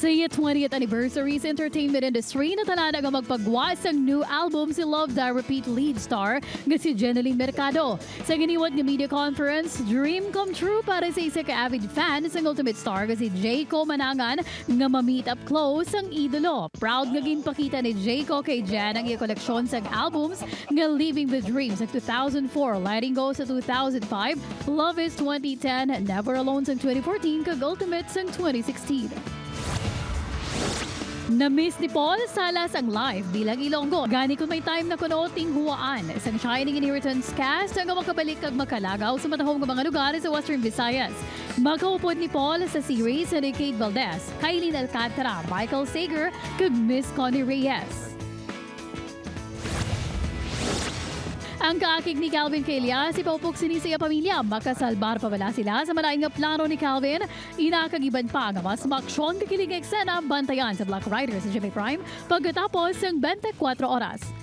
Sa 20th anniversary sa entertainment industry, natalana nga magpagwas ang new album si Love Die Repeat lead star nga si Jennylyn Mercado. Sa giniwat nga media conference, dream come true para sa isa ka-avid fan sa ultimate star nga si Jayco Manangan nga ma-meet up close ang idolo. Proud nga ginpakita ni Jayco kay Jen ang iya koleksyon sa albums nga Living the Dreams sa 2004, Letting Go sa 2005, Love is 2010, Never Alone sa 2014, kag Ultimate sa 2016. Na-miss ni Paul Salas ang live bilang Ilonggo. Gani kung may time na kuno tinghuaan. Isang Shining Inheritance cast ang makabalik kag makalagaw sa matahong nga mga lugar sa Western Visayas. Makaupod ni Paul sa series ni Kate Valdez, Kailin Alcantara, Michael Sager, kag Miss Connie Reyes. Ang kaakig ni Calvin kay Elias, ipapuk sinisaya pamilya. Makasalbar pa wala sila sa malaing nga plano ni Calvin. Inakagiban pa nga mas maksyon kakilig eksena Bantayan sa Black Riders sa GMA Prime pagkatapos ng 24 oras.